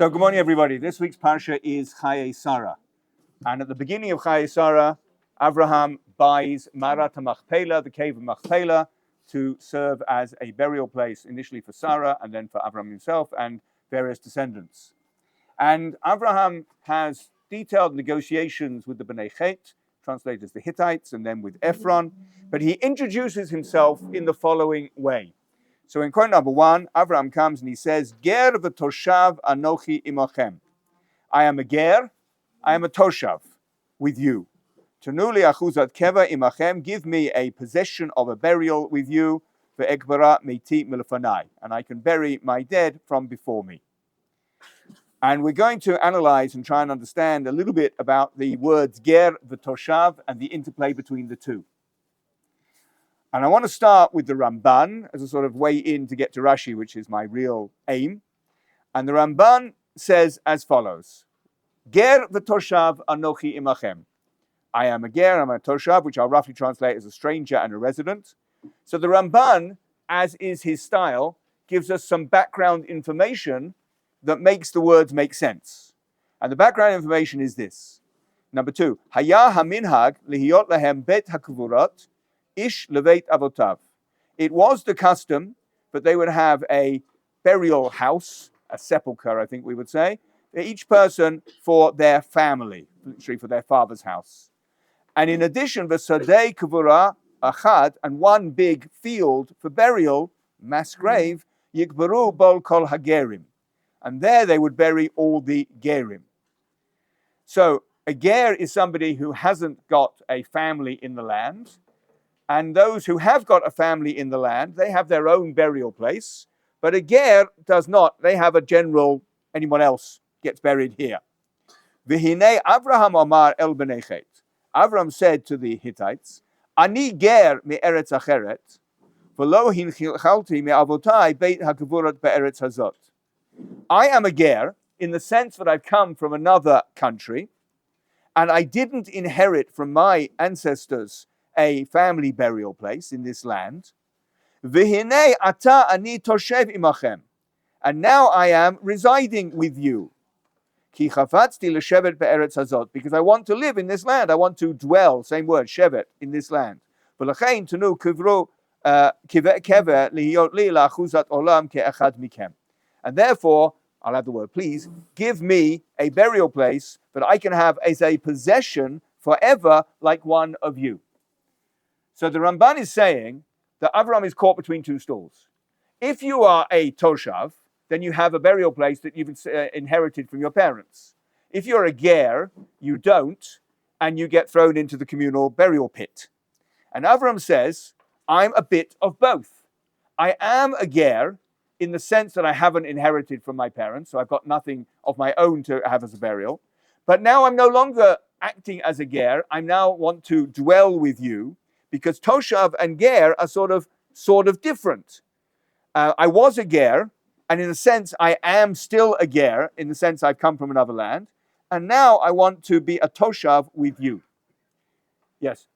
So good morning, everybody. This week's Parsha is Chayei Sarah. And at the beginning of Chayei Sarah, Abraham buys Marat HaMachpelah, the cave of Machpelah, to serve as a burial place, initially for Sarah and then for Abraham himself and various descendants. And Abraham has detailed negotiations with the Bnei Chet, translated as the Hittites, and then with Ephron. But he introduces himself in the following way. So in quote number 1, Abraham comes and he says, Ger v'toshav anochi imachem. I am a ger, I am a toshav with you. Tanu li achuzat keva imachem, give me a possession of a burial with you, ve'ekbara meiti milefanai, and I can bury my dead from before me. And we're going to analyze and try and understand a little bit about the words ger v'toshav and the interplay between the two. And I want to start with the Ramban as a sort of way in to get to Rashi, which is my real aim. And the Ramban says as follows: Ger v'toshav anochi imachem. I am a ger, I'm a toshav, which I'll roughly translate as a stranger and a resident. So the Ramban, as is his style, gives us some background information that makes the words make sense. And the background information is this. Number 2, Haya haminhag lihiyot lahem bet hakvurat ish leveit avotav. It was the custom that they would have a burial house, a sepulcher, I think we would say, each person for their family, literally for their father's house. And in addition, v'sadei kavura achad, and one big field for burial, mass grave, yikbaru bol kol hagerim. And there they would bury all the gerim. So a ger is somebody who hasn't got a family in the land. And those who have got a family in the land, they have their own burial place. But a ger does not. They have a general, anyone else gets buried here. V'hinei Avraham Omar el bnei Chet. Avram said to the Hittites, Ani ger me'eretz acheret, v'lo hinchalti me'avotai beit ha'kavurat be'eretz hazot. I am a ger in the sense that I've come from another country, and I didn't inherit from my ancestors a family burial place in this land. V'hinei ata ani toshev imachem. And now I am residing with you. Ki chafatzti l'shevet be'eretz hazot. Because I want to live in this land. I want to dwell, same word, shevet, in this land. V'lachein tanu kivru kever lihiyot li la'achuzat olam ke'echad mikem. And therefore, I'll add the word please, give me a burial place that I can have as a possession forever like one of you. So the Ramban is saying that Avram is caught between two stools. If you are a toshav, then you have a burial place that you've inherited from your parents. If you're a ger, you don't, and you get thrown into the communal burial pit. And Avram says, I'm a bit of both. I am a ger in the sense that I haven't inherited from my parents, so I've got nothing of my own to have as a burial. But now I'm no longer acting as a ger. I now want to dwell with you, because toshav and ger are sort of different. I was a ger, and in a sense, I am still a ger, in the sense I've come from another land, and now I want to be a toshav with you. Yes?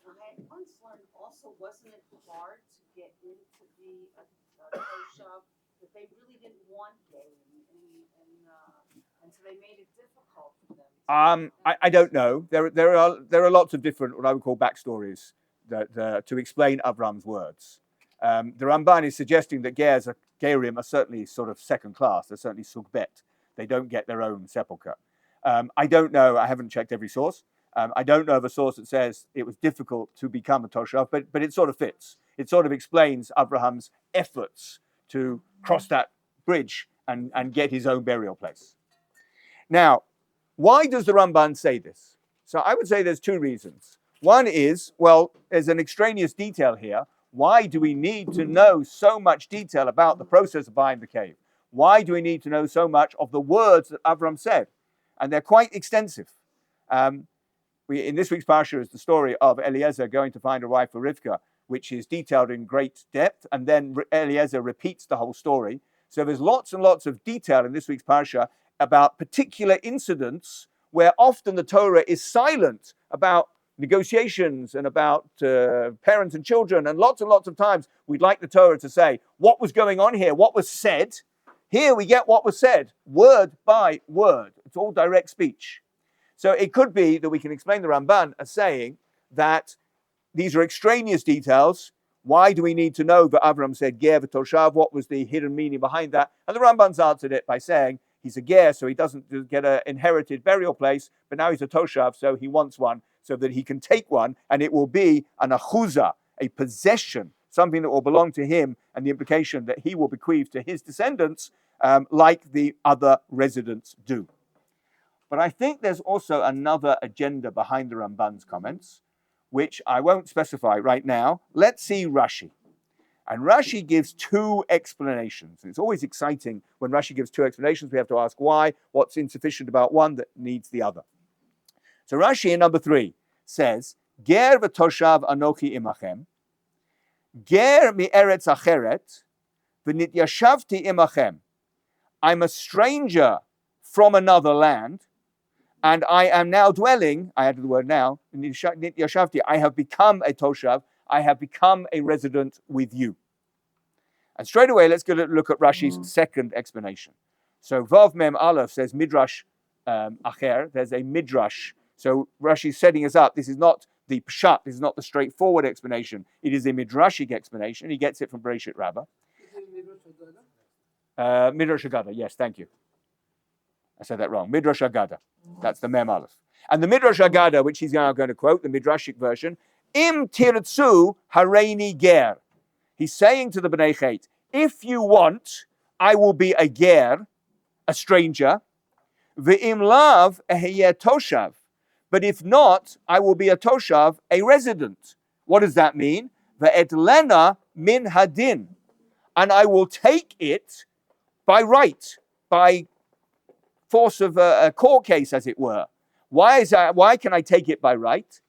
I once learned also, wasn't it hard to get into be a toshav, that they really didn't want gay, and so they made it difficult for them? I don't know. There are lots of different, what I would call backstories to explain Avram's words. The Ramban is suggesting that gerim are certainly sort of second class. They're certainly sugbet. They don't get their own sepulcher. I don't know. I haven't checked every source. I don't know of a source that says it was difficult to become a toshav, but it sort of fits. It sort of explains Abraham's efforts to cross that bridge and get his own burial place. Now, why does the Ramban say this? So I would say there's two reasons. One is, well, there's an extraneous detail here. Why do we need to know so much detail about the process of buying the cave? Why do we need to know so much of the words that Avram said? And they're quite extensive. In this week's Parsha is the story of Eliezer going to find a wife for Rivka, which is detailed in great depth, and then Eliezer repeats the whole story. So there's lots and lots of detail in this week's Parsha about particular incidents where often the Torah is silent about negotiations and about parents and children, and lots of times we'd like the Torah to say what was going on here, what was said, Here we get what was said, word by word. It's all direct speech. So it could be that we can explain the Ramban as saying that these are extraneous details. Why do we need to know that Avram said ger v'toshav? What was the hidden meaning behind that? And the Ramban's answered it by saying he's a ger, so he doesn't get an inherited burial place, but now he's a toshav, so he wants one, so that he can take one, and it will be an achuzah, a possession, something that will belong to him, and the implication that he will bequeath to his descendants, like the other residents do. But I think there's also another agenda behind the Ramban's comments, which I won't specify right now. Let's see Rashi. And Rashi gives two explanations. And it's always exciting when Rashi gives two explanations. We have to ask why, what's insufficient about one that needs the other. So Rashi in number 3 says, Ger v'toshav anochi imachem, Ger mi'eretz acheret, v'nityashavti imachem. I'm a stranger from another land, and I am now dwelling, I added the word now, nityashavti, I have become a toshav, I have become a resident with you. And straight away, let's go look at Rashi's second explanation. So Vav Mem Aleph says Midrash Acher, there's a Midrash. So Rashi's setting us up. This is not the Pshat, this is not the straightforward explanation. It is a Midrashic explanation. He gets it from Bereshit Rabbah. Midrash Agada, yes, thank you. I said that wrong. Midrash Agada. That's the Mem Aleph. And the Midrash Agada, which he's now going to quote, the Midrashic version, Im tirtzu hareini ger. He's saying to the Bnei Chet, if you want, I will be a ger, a stranger. Ve'im lav eheyeh toshav. But if not, I will be a toshav, a resident. What does that mean? Ve'et lena min hadin. And I will take it by right, by force of a court case, as it were. Why can I take it by right?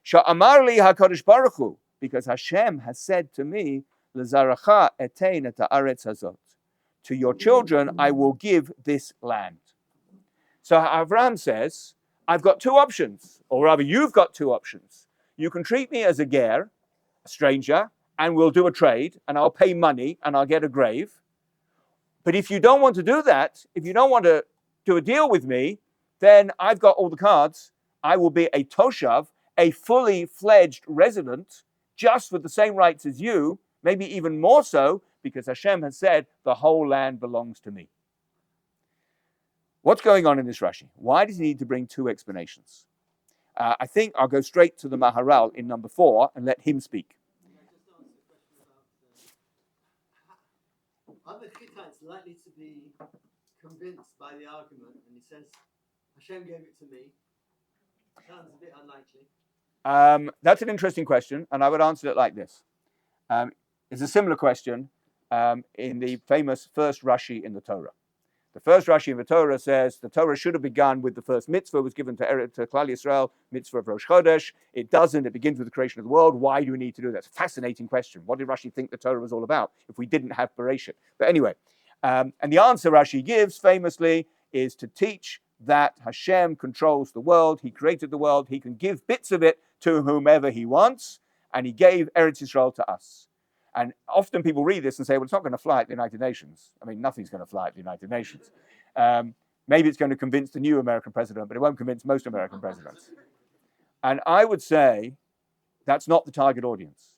Sha'amar li HaKadosh Baruch Hu, because Hashem has said to me, L'zaracha etein et haaretz hazot. To your children I will give this land. So Avraham says, I've got two options, or rather you've got two options. You can treat me as a ger, a stranger, and we'll do a trade, and I'll pay money, and I'll get a grave. But if you don't want to do that, if you don't want to do a deal with me, then I've got all the cards. I will be a toshav, a fully fledged resident, just with the same rights as you, maybe even more so, because Hashem has said the whole land belongs to me. What's going on in this Rashi? Why does he need to bring two explanations? I think I'll go straight to the Maharal in number 4 and let him speak. Are the Hittites likely to be convinced by the argument when he says, Hashem gave it to me? Sounds a bit unlikely. That's an interesting question, and I would answer it like this. It's a similar question in the famous first Rashi in the Torah. The first Rashi in the Torah says the Torah should have begun with the first mitzvah was given to Klal Yisrael, mitzvah of Rosh Chodesh. It doesn't. It begins with the creation of the world. Why do we need to do that? It's a fascinating question. What did Rashi think the Torah was all about if we didn't have Bereshit? But anyway, and the answer Rashi gives famously is to teach that Hashem controls the world. He created the world. He can give bits of it to whomever he wants, and he gave Eretz Yisrael to us. And often people read this and say, well, it's not going to fly at the United Nations. I mean, nothing's going to fly at the United Nations. Maybe it's going to convince the new American president, but it won't convince most American presidents. And I would say that's not the target audience.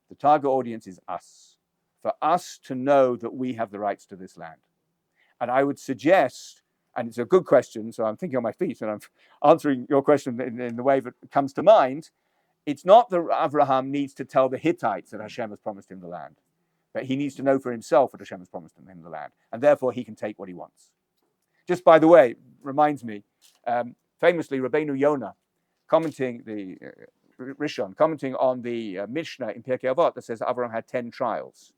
The target audience is us. For us to know that we have the rights to this land. And I would suggest, and it's a good question, so I'm thinking on my feet and I'm answering your question in the way that comes to mind. It's not that Abraham needs to tell the Hittites that Hashem has promised him the land, but he needs to know for himself that Hashem has promised him the land, and therefore he can take what he wants. Just by the way, reminds me, famously, Rabbeinu Yonah, commenting the Rishon, commenting on the Mishnah in Pirkei Avot that says Abraham had 10 trials,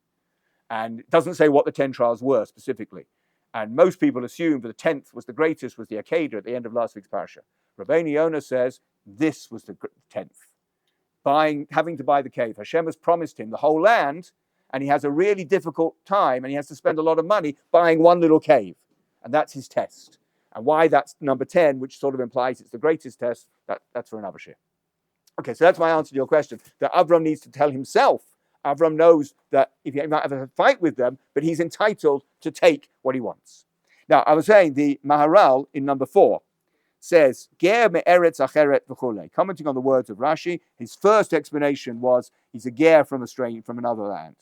and it doesn't say what the 10 trials were specifically. And most people assume that the 10th was the greatest, was the Akedah at the end of last week's Parsha. Rabbeinu Yonah says this was the 10th. Having to buy the cave. Hashem has promised him the whole land, and he has a really difficult time, and he has to spend a lot of money buying one little cave. And that's his test. And why that's number 10, which sort of implies it's the greatest test, that's for another shir. Okay, so that's my answer to your question. That Avram needs to tell himself, Avram knows that if he might have a fight with them, but he's entitled to take what he wants. Now, I was saying the Maharal in number 4 says, Ger me'eretz acheret v'chulei. Commenting on the words of Rashi, his first explanation was he's a ger from another land.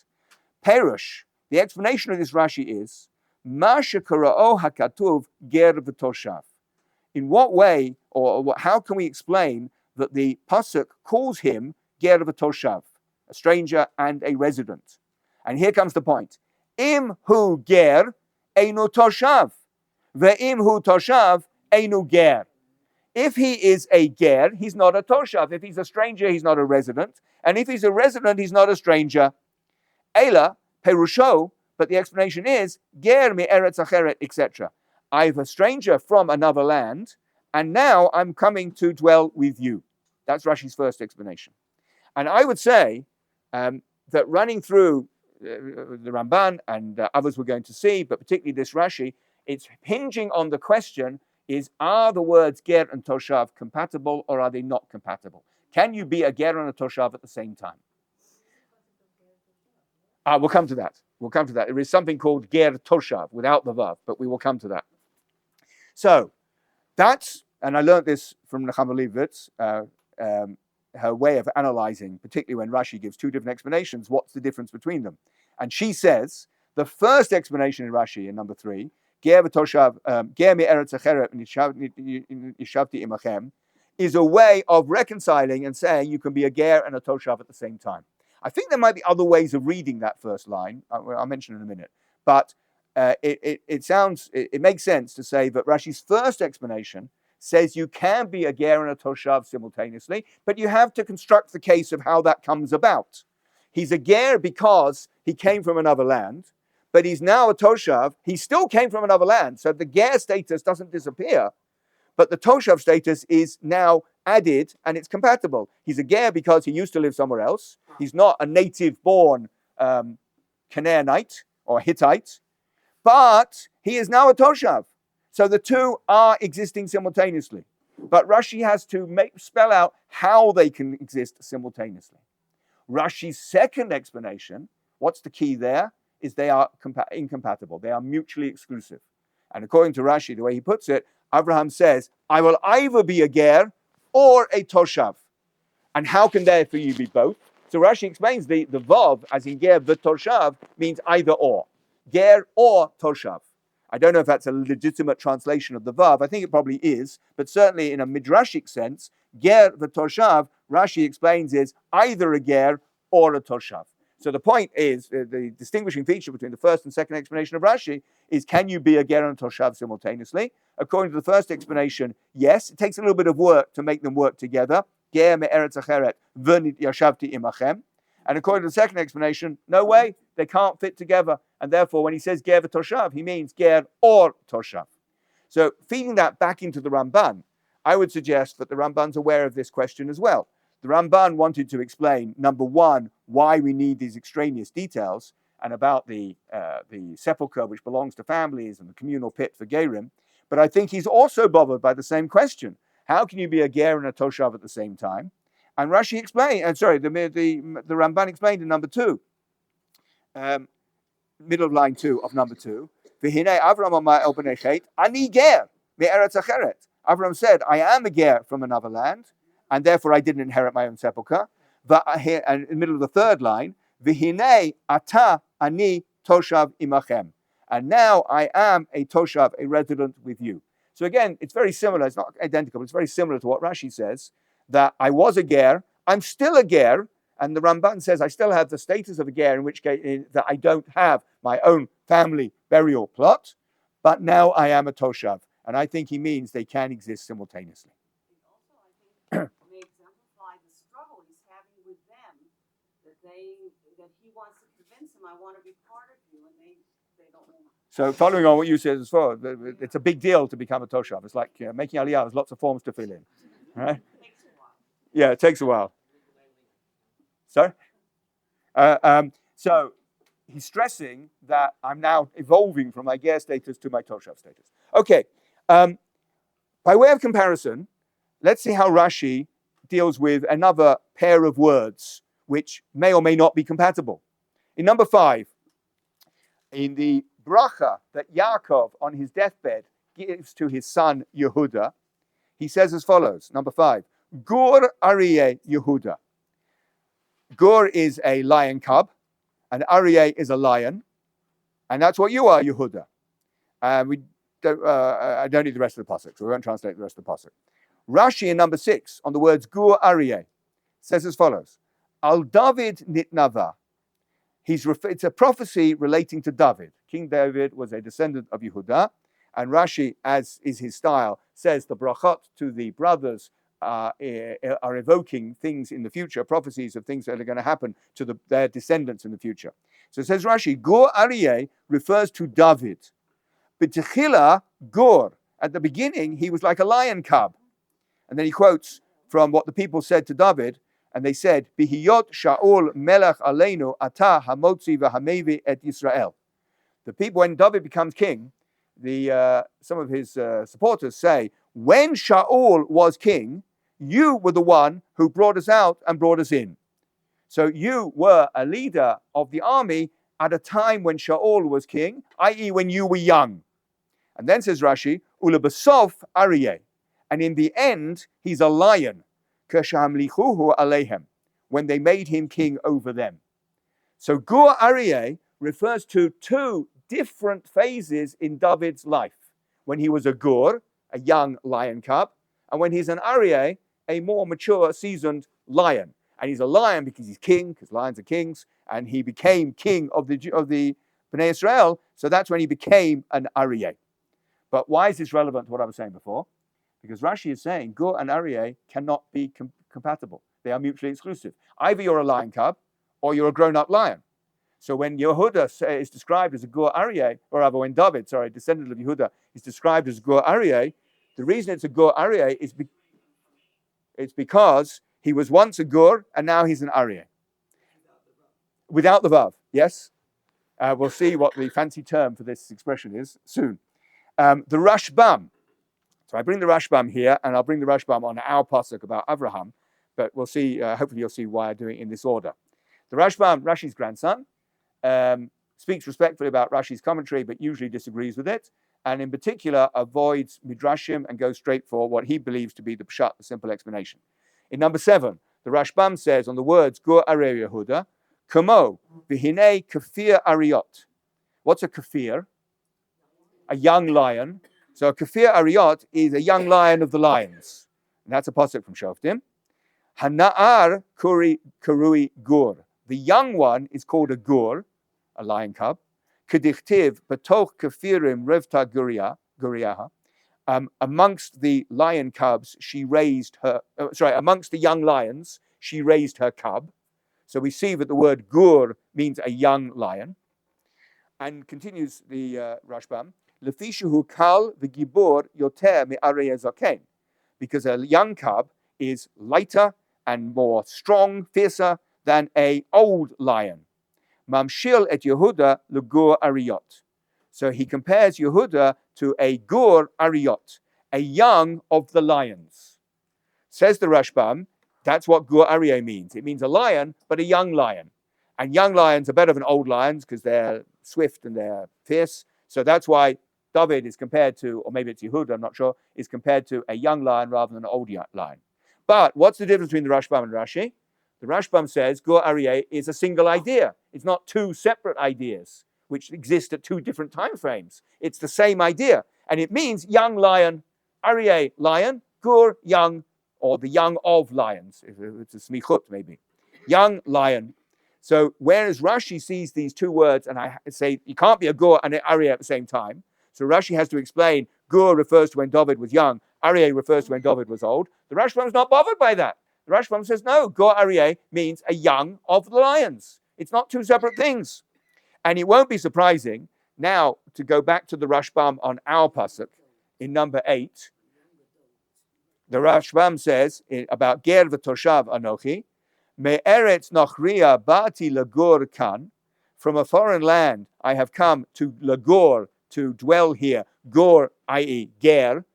Perush, the explanation of this Rashi is, Ma shekara'o hakatuv ger v'toshav. In what way, or how can we explain that the pasuk calls him ger v'toshav, a stranger and a resident? And here comes the point. Im hu ger einu toshav, ve'im hu toshav einu ger. If he is a ger, he's not a toshav. If he's a stranger, he's not a resident. And if he's a resident, he's not a stranger. Ela, perusho, but the explanation is, ger mi eretz acheret, etc. I'm a stranger from another land, and now I'm coming to dwell with you. That's Rashi's first explanation. And I would say that running through the Ramban and others we're going to see, but particularly this Rashi, it's hinging on the question, are the words ger and toshav compatible or are they not compatible? Can you be a ger and a toshav at the same time? We'll come to that. There is something called ger toshav without the vav, but we will come to that. So that's, and I learned this from Nechama Leibowitz, her way of analyzing, particularly when Rashi gives two different explanations, what's the difference between them? And she says the first explanation in Rashi in number 3, ger v'toshav, ger me'eretz acheret yishavti imachem, is a way of reconciling and saying you can be a ger and a toshav at the same time. I think there might be other ways of reading that first line. I'll mention in a minute, but it makes sense to say that Rashi's first explanation says you can be a ger and a toshav simultaneously, but you have to construct the case of how that comes about. He's a ger because he came from another land, but he's now a toshav. He still came from another land, so the ger status doesn't disappear, but the toshav status is now added, and it's compatible. He's a ger because he used to live somewhere else. He's not a native-born Canaanite or Hittite, but he is now a toshav. So the two are existing simultaneously. But Rashi has to spell out how they can exist simultaneously. Rashi's second explanation, what's the key there, is they are incompatible. They are mutually exclusive. And according to Rashi, the way he puts it, Abraham says, I will either be a ger or a toshav. And how can therefore you be both? So Rashi explains the vav, as in ger v'toshav, means either or. Ger or toshav. I don't know if that's a legitimate translation of the vav. I think it probably is, but certainly in a midrashic sense, ger v'toshav, Rashi explains, is either a ger or a toshav. So the point is, the distinguishing feature between the first and second explanation of Rashi is, can you be a ger and a toshav simultaneously? According to the first explanation, yes. It takes a little bit of work to make them work together. Ger me'eretz acheret v'nit yashavti imachem. And according to the second explanation, no way, they can't fit together. And therefore, when he says ger v'toshav, he means ger or toshav. So feeding that back into the Ramban, I would suggest that the Ramban's aware of this question as well. The Ramban wanted to explain, number one, why we need these extraneous details, and about the sepulchre which belongs to families and the communal pit for gerim. But I think he's also bothered by the same question. How can you be a ger and a toshav at the same time? And Rashi explained, the Ramban explained in number 2, middle of line 2 of number 2, V'hinei Avram amar el bnei Chet, ani ger me'eretz acheret. Avram said, I am a ger from another land, and therefore I didn't inherit my own sepulchre. And in the middle of the third line, V'hinei ata ani toshav imachem. And now I am a toshav, a resident with you. So again, it's very similar. It's not identical, but it's very similar to what Rashi says, that I was a ger, I'm still a ger, and the Ramban says I still have the status of a ger, in which case that I don't have my own family burial plot, but now I am a toshav. And I think he means they can exist simultaneously. Also, I think may exemplify the struggle he's having with them, that he wants to convince them, I want to be part of you, and they don't want to. So following on what you said as well, it's a big deal to become a toshav. It's like making aliyah. There's lots of forms to fill in. Right? It takes a while. Yeah, it takes a while. Sorry? So he's stressing that I'm now evolving from my ger status to my toshav status. Okay. By way of comparison, let's see how Rashi deals with another pair of words which may or may not be compatible. In number 5, in the bracha that Yaakov on his deathbed gives to his son Yehuda, he says as follows, number 5, Gur Aryeh Yehuda. Gur is a lion cub, and Aryeh is a lion, and that's what you are, Yehuda. I don't need the rest of the pasuk, so we won't translate the rest of the pasuk. Rashi in number 6 on the words Gur Aryeh says as follows: Al David nitnava. It's a prophecy relating to David. King David was a descendant of Yehuda, and Rashi, as is his style, says the brachot to the brothers are evoking things in the future, prophecies of things that are going to happen to their descendants in the future. So it says Rashi, Gur Aryeh refers to David. B'techila Gur, at the beginning, he was like a lion cub. And then he quotes from what the people said to David, and they said, Bihiyot Shaul melech aleinu ata hamotzi v'hamevi et Yisrael. The people, when David becomes king, some of his supporters say, when Shaul was king, you were the one who brought us out and brought us in. So you were a leader of the army at a time when Shaul was king, i.e. when you were young. And then says Rashi, Ulebasof Aryeh. And in the end, he's a lion. Keshamlichuhu aleihem, when they made him king over them. So Gur Aryeh refers to 2 different phases in David's life. When he was a Gur, a young lion cub, and when he's an Aryeh, a more mature, seasoned lion. And he's a lion because he's king, because lions are kings, and he became king of the Bnei Israel, so that's when he became an Aryeh. But why is this relevant to what I was saying before? Because Rashi is saying Gur and Aryeh cannot be compatible. They are mutually exclusive. Either you're a lion cub or you're a grown-up lion. So when Yehuda is described as a Gur Aryeh, or rather when David, descendant of Yehuda, is described as Gur Aryeh, the reason it's a Gur Aryeh is it's because he was once a Gur and now he's an Aryeh. Without the Vav, yes? We'll see what the fancy term for this expression is soon. The Rashbam. So I bring the Rashbam here, and I'll bring the Rashbam on our pasuk about Avraham, but we'll see, hopefully you'll see why I do it in this order. The Rashbam, Rashi's grandson, speaks respectfully about Rashi's commentary, but usually disagrees with it, and in particular avoids Midrashim and goes straight for what he believes to be the Pshat, the simple explanation. In number 7, the Rashbam says on the words Gur Aryeh Yehuda, Kamo, V'hinei Kafir Ariot. What's a kafir? A young lion. So a kafir Ariot is a young lion of the lions. And that's a pasuk from Shoftim. Hana'ar Karui Gur. The young one is called a Gur, a lion cub. Kedichtiv Batoch Kafirim Revta Guriyaha. Amongst the lion cubs, she raised her, amongst the young lions, she raised her cub. So we see that the word Gur means a young lion. And continues the Rashbam, Lefishu kal v'gibor yoter me'arei zaken, because a young cub is lighter and more strong, fiercer than a old lion. Mamshil et Yehuda legur ariot. So he compares Yehuda to a gur ariot, a young of the lions. Says the Rashbam, that's what gur aryeh means. It means a lion, but a young lion. And young lions are better than old lions because they're swift and they're fierce. So that's why David is compared to, or maybe it's Yehuda, I'm not sure, is compared to a young lion rather than an old lion. But what's the difference between the Rashbam and Rashi? The Rashbam says Gur Aryeh is a single idea. It's not 2 separate ideas which exist at 2 different time frames. It's the same idea. And it means young lion, Aryeh lion, Gur young, or the young of lions. It's a smichut maybe. Young lion. So whereas Rashi sees these 2 words, and I say you can't be a Gur and an Aryeh at the same time, so Rashi has to explain Gur refers to when David was young, Aryeh refers to when David was old. The Rashbam is not bothered by that. The Rashbam says no, Gur Aryeh means a young of the lions. It's not 2 separate things. And it won't be surprising now to go back to the Rashbam on our pasuk in number 8. The Rashbam says about Ger v'toshav anochi, me'eretz nochriya ba'ati lagur kan, from a foreign land I have come to lagur, to dwell here. Gur, i.e. Ger.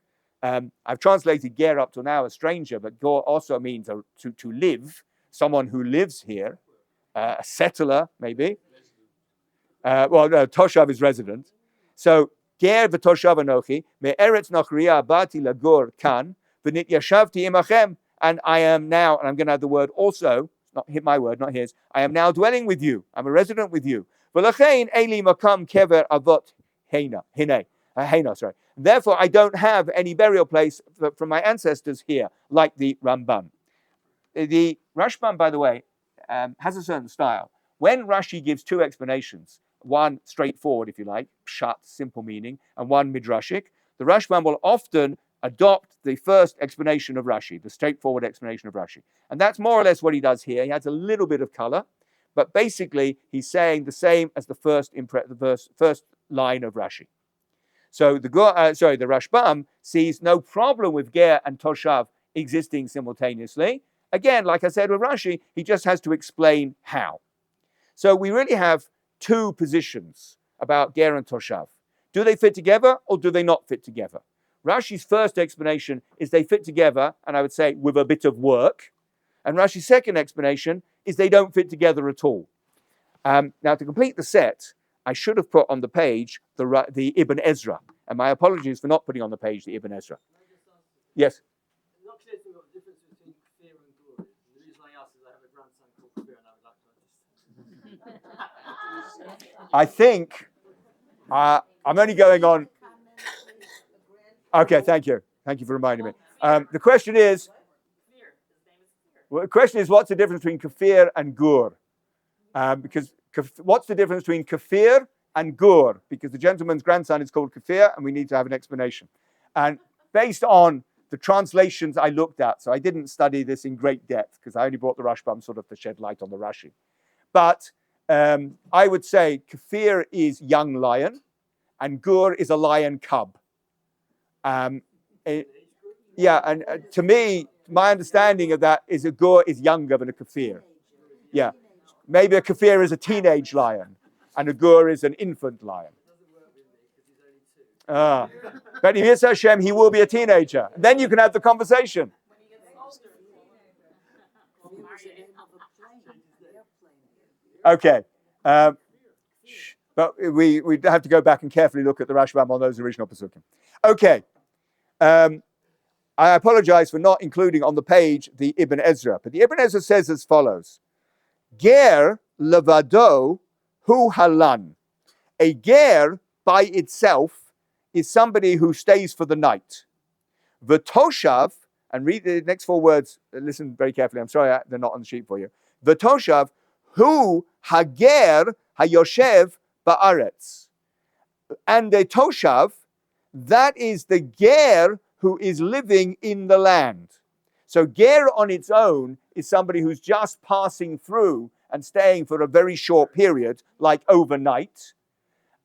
I've translated Ger up to now as stranger, but Gur also means to live, someone who lives here. a settler, maybe. No, Toshav is resident. So, Ger v'Toshav anochi, me'eretz nachriya bati lagur kan, v'nit yashavti imachem, and I am now, and I'm going to add the word also, not my word, not his, I am now dwelling with you. I'm a resident with you. V'lachein eli makam kever avot hena, sorry. Therefore, I don't have any burial place from my ancestors here, like the Ramban. The Rashbam, by the way, has a certain style. When Rashi gives two explanations, one straightforward, if you like, pshat, simple meaning, and one midrashic, the Rashbam will often adopt the first explanation of Rashi, the straightforward explanation of Rashi. And that's more or less what he does here. He adds a little bit of color, but basically he's saying the same as the first line of Rashi. So the Rashbam sees no problem with Ger and Toshav existing simultaneously. Again, like I said with Rashi, he just has to explain how. So we really have two positions about Ger and Toshav. Do they fit together or do they not fit together? Rashi's first explanation is they fit together, and I would say with a bit of work. And Rashi's second explanation is they don't fit together at all. Now, to complete the set, I should have put on the page the Ibn Ezra. And my apologies for not putting on the page the Ibn Ezra. Yes? Not clear to me what the difference between kafir and gur is. The reason I ask is I have a grandson called Kafir and I would like to understand. I think I'm only going on. Okay, thank you. Thank you for reminding me. The question is, what's the difference between kafir and gur? Because what's the difference between kafir and gur? Because the gentleman's grandson is called kafir, and we need to have an explanation. And based on the translations I looked at, so I didn't study this in great depth because I only brought the Rashbam sort of to shed light on the Rashi. But I would say kafir is young lion, and gur is a lion cub. And to me, my understanding of that is a gur is younger than a kafir. Yeah, maybe a kafir is a teenage lion, and a gur is an infant lion. But if it's Hashem, he will be a teenager. Then you can have the conversation. Okay. But we have to go back and carefully look at the Rashbam on those original Pesukim. Okay. I apologize for not including on the page the Ibn Ezra. But the Ibn Ezra says as follows. Ger levado hu halan. A ger by itself is somebody who stays for the night. V'toshav, and read the next four words, listen very carefully. I'm sorry they're not on the sheet for you. V'toshav hu hager hayoshev ba'aretz. And a toshav, that is the ger who is living in the land. So ger on its own is somebody who's just passing through and staying for a very short period, like overnight.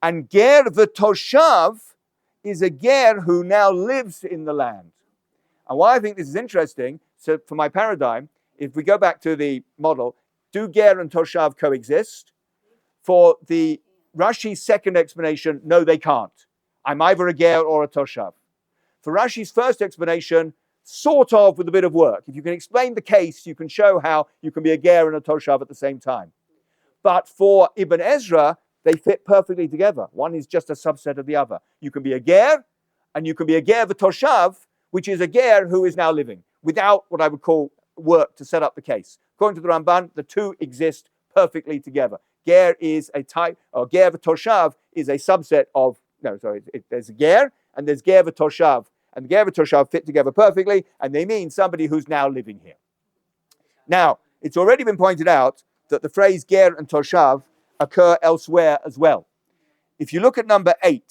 And ger v'toshav is a ger who now lives in the land. And why I think this is interesting, so for my paradigm, if we go back to the model, do ger and toshav coexist? For the Rashi's second explanation, no, they can't. I'm either a ger or a toshav. For Rashi's first explanation, sort of with a bit of work. If you can explain the case, you can show how you can be a ger and a toshav at the same time. But for Ibn Ezra, they fit perfectly together. One is just a subset of the other. You can be a ger, and you can be a ger v'toshav, which is a ger who is now living, without what I would call work to set up the case. According to the Ramban, the two exist perfectly together. Ger is a type, or ger v'toshav is a subset of, there's a ger, and there's ger v'toshav. And the ger v'toshav fit together perfectly, and they mean somebody who's now living here. Now, it's already been pointed out that the phrase ger and toshav occur elsewhere as well. If you look at number 9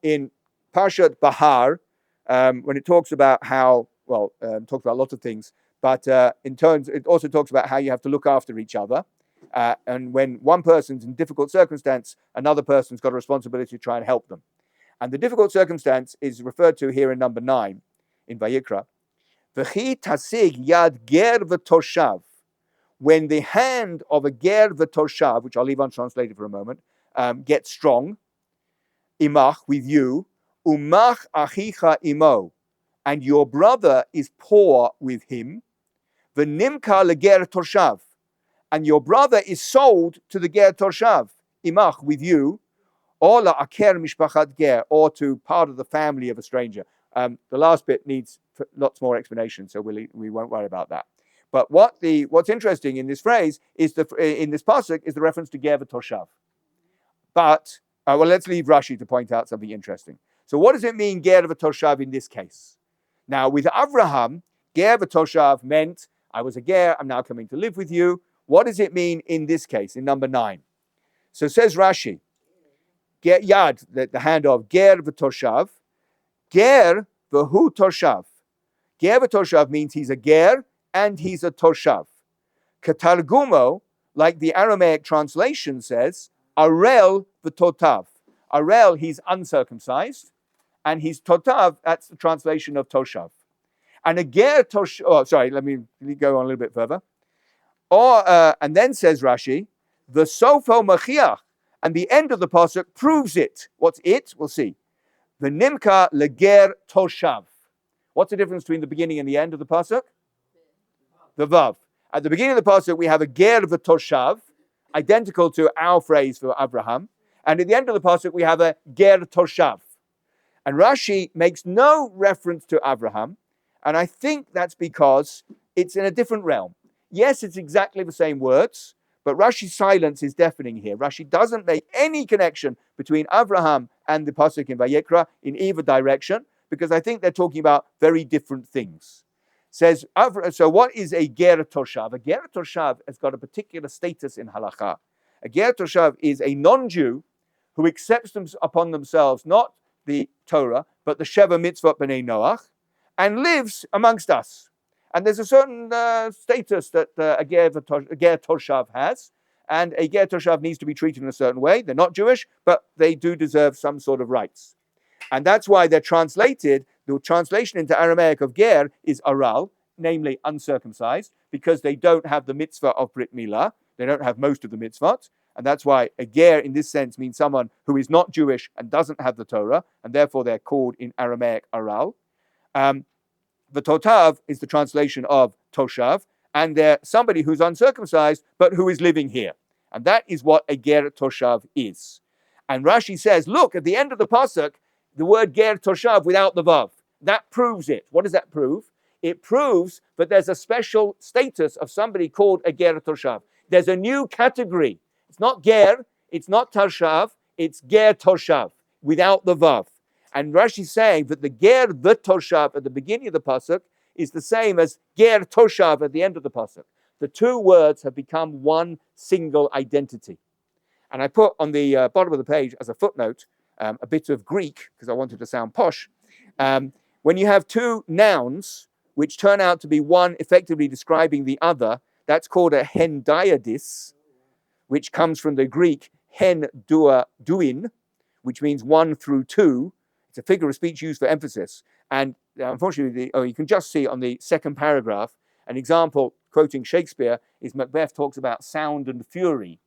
in Parshat Bahar, when it talks about how, talks about lots of things, but it also talks about how you have to look after each other. And when one person's in difficult circumstance, another person's got a responsibility to try and help them. And the difficult circumstance is referred to here in number 9 in Vayikra. V'chi tasig yad ger v'toshav. When the hand of a ger v'toshav, which I'll leave untranslated for a moment, gets strong, imach, with you, umach achicha imo, and your brother is poor with him, v'nimka leger toshav, and your brother is sold to the ger toshav, imach, with you, or la'aker mishpachat ger, or to part of the family of a stranger. The last bit needs lots more explanation, so we won't worry about that. But what's interesting in this phrase is in this pasuk is the reference to ger v'toshav. But let's leave Rashi to point out something interesting. So what does it mean ger v'toshav in this case? Now with Avraham, ger v'toshav meant I was a ger, I'm now coming to live with you. What does it mean in this case, in number 9? So says Rashi, ger yad, the hand of ger v'toshav, ger v'hu toshav. Ger v'toshav means he's a ger and he's a toshav. Katargumo, like the Aramaic translation says, arel v'totav. Arel, he's uncircumcised, and he's totav, that's the translation of toshav. And a ger toshav, let me go on a little bit further. And then says Rashi, the sofo machiach, and the end of the pasuk proves it. What's it? We'll see. The nimka leger toshav. What's the difference between the beginning and the end of the pasuk? The vav. At the beginning of the pasuk, we have a ger v'toshav, identical to our phrase for Abraham. And at the end of the pasuk, we have a ger toshav. And Rashi makes no reference to Abraham. And I think that's because it's in a different realm. Yes, it's exactly the same words, but Rashi's silence is deafening here. Rashi doesn't make any connection between Abraham and the pasuk in Vayikra in either direction, because I think they're talking about very different things. Says, so what is a ger toshav? A ger toshav has got a particular status in halakha. A ger toshav is a non-Jew who accepts them upon themselves, not the Torah, but the Sheva Mitzvot B'nai Noach, and lives amongst us. And there's a certain status that a ger toshav has, and a ger toshav needs to be treated in a certain way. They're not Jewish, but they do deserve some sort of rights. And that's why they're translated, the translation into Aramaic of ger is aral, namely uncircumcised, because they don't have the mitzvah of Brit Milah. They don't have most of the mitzvot. And that's why a ger in this sense means someone who is not Jewish and doesn't have the Torah, and therefore they're called in Aramaic aral. The totav is the translation of toshav, and they're somebody who's uncircumcised, but who is living here. And that is what a ger toshav is. And Rashi says, look, at the end of the pasuk, the word ger toshav without the vav. That proves it. What does that prove? It proves that there's a special status of somebody called a ger toshav. There's a new category. It's not ger, it's not toshav, it's ger toshav without the vav. And Rashi's saying that the ger v'toshav at the beginning of the pasuk is the same as ger toshav at the end of the pasuk. The two words have become one single identity. And I put on the bottom of the page as a footnote a bit of Greek, because I wanted to sound posh. When you have two nouns, which turn out to be one effectively describing the other, that's called a hendiadys, which comes from the Greek hen dua duin, which means 1 through 2. It's a figure of speech used for emphasis. And unfortunately, you can just see on the second paragraph, an example, quoting Shakespeare, is Macbeth talks about sound and fury.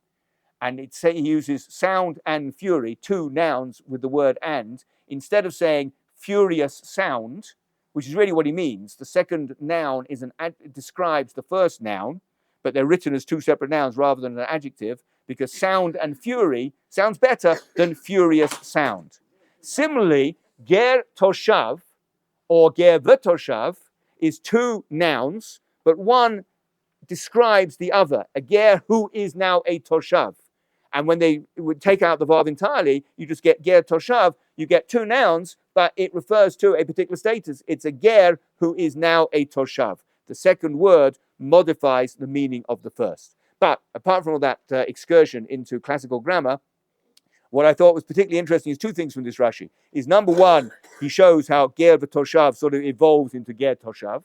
And he uses sound and fury, two nouns with the word and, instead of saying furious sound, which is really what he means. The second noun describes the first noun, but they're written as two separate nouns rather than an adjective, because sound and fury sounds better than furious sound. Similarly, ger toshav or ger v'toshav is two nouns, but one describes the other, a ger who is now a toshav. And when they would take out the vav entirely, you just get ger toshav, you get two nouns, but it refers to a particular status. It's a ger who is now a toshav. The second word modifies the meaning of the first. But apart from all that excursion into classical grammar, what I thought was particularly interesting is two things from this Rashi. Is number one, he shows how ger v'toshav sort of evolves into ger toshav.